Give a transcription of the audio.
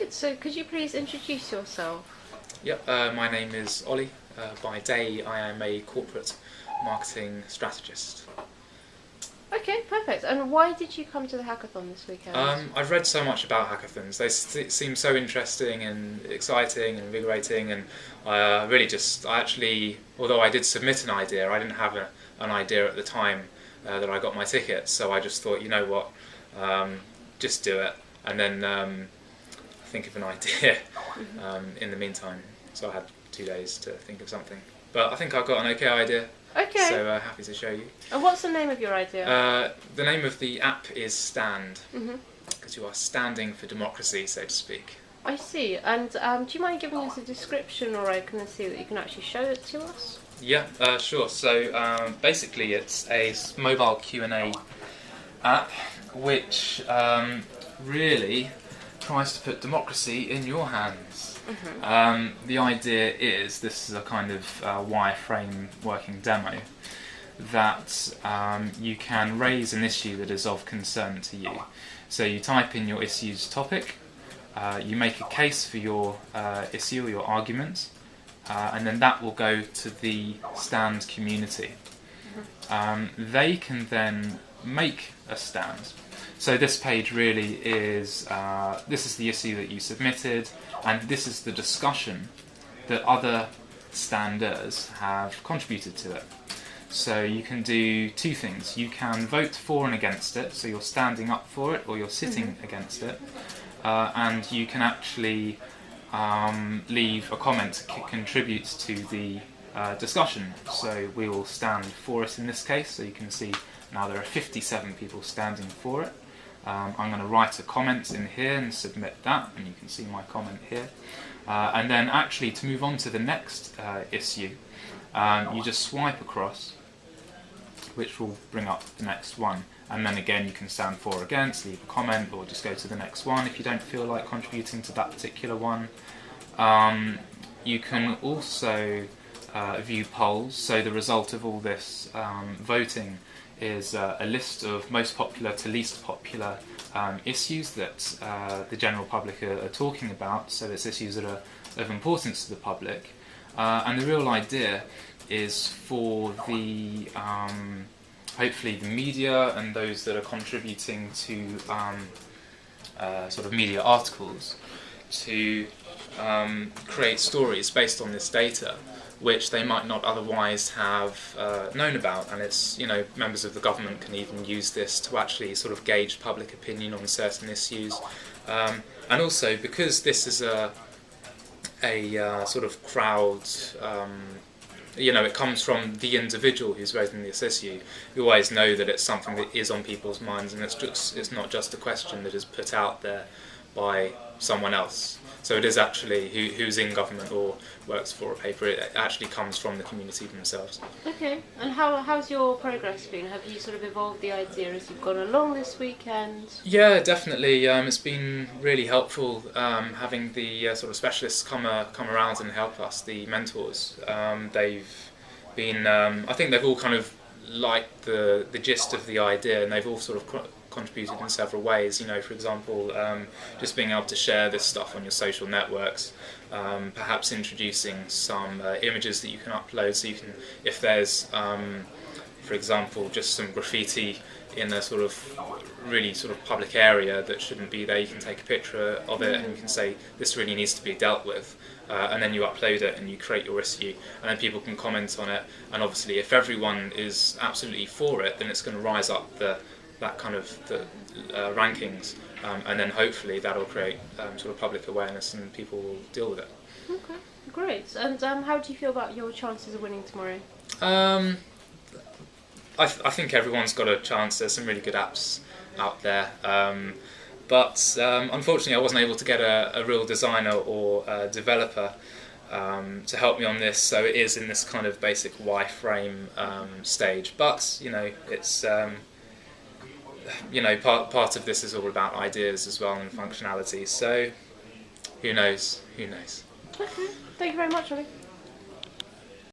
Good. So could you please introduce yourself? Yep, my name is Ollie. By day, I am a corporate marketing strategist. Okay, perfect. And why did you come to the hackathon this weekend? I've read so much about hackathons. They seem so interesting and exciting and invigorating, and I actually, although I did submit an idea, I didn't have an idea at the time that I got my ticket, so I just thought, you know what, just do it, and then think of an idea in the meantime. So I had 2 days to think of something. But I think I've got an okay idea. Okay. So happy to show you. And what's the name of your idea? The name of the app is Stand, Mm-hmm. because you are standing for democracy, so to speak. I see. And do you mind giving us a description, or I can see that you can actually show it to us? Yeah, sure. So basically it's a mobile Q&A app which really tries to put democracy in your hands. Mm-hmm. The idea is, this is a kind of wireframe working demo, that you can raise an issue that is of concern to you. So you type in your issue's topic, you make a case for your issue or your argument, and then that will go to the Stand community. Mm-hmm. They can then make a stand. So this page really is, this is the issue that you submitted, and this is the discussion that other standers have contributed to it. So you can do two things. You can vote for and against it, so you're standing up for it or you're sitting against it, and you can actually leave a comment that contributes to the discussion. So we will stand for it in this case, so you can see now there are 57 people standing for it. I'm going to write a comment in here and submit that, and you can see my comment here. And then actually to move on to the next issue, you just swipe across, which will bring up the next one. And then again you can stand for or against, leave a comment, or just go to the next one if you don't feel like contributing to that particular one. You can also view polls, so the result of all this voting is a list of most popular to least popular issues that the general public are talking about, so it's issues that are of importance to the public. And the real idea is for the hopefully the media and those that are contributing to sort of media articles to create stories based on this data, which they might not otherwise have known about. And it's, you know, members of the government can even use this to actually sort of gauge public opinion on certain issues. And also, because this is a sort of crowd, you know, it comes from the individual who's raising this issue. You always know that it's something that is on people's minds, and it's not just a question that is put out there by someone else. So it is actually who's in government or works for a paper. It actually comes from the community themselves. Okay. And how's your progress been? Have you sort of evolved the idea as you've gone along this weekend? Yeah, definitely. It's been really helpful having the sort of specialists come around and help us, the mentors. They've been, I think they've all kind of liked the gist of the idea, and they've all sort of contributed in several ways. You know, for example, just being able to share this stuff on your social networks, perhaps introducing some images that you can upload, so you can, if there's, for example, just some graffiti in a sort of really sort of public area that shouldn't be there, you can take a picture of it and you can say this really needs to be dealt with, and then you upload it and you create your issue, and then people can comment on it. And obviously if everyone is absolutely for it, then it's going to rise up that kind of the rankings, and then hopefully that'll create sort of public awareness and people will deal with it. Okay, great. And how do you feel about your chances of winning tomorrow? I think everyone's got a chance. There's some really good apps out there, but unfortunately I wasn't able to get a real designer or a developer to help me on this, so it is in this kind of basic wireframe stage. But you know, it's you know, part of this is all about ideas as well and functionality, so who knows. Okay, thank you very much, Ollie.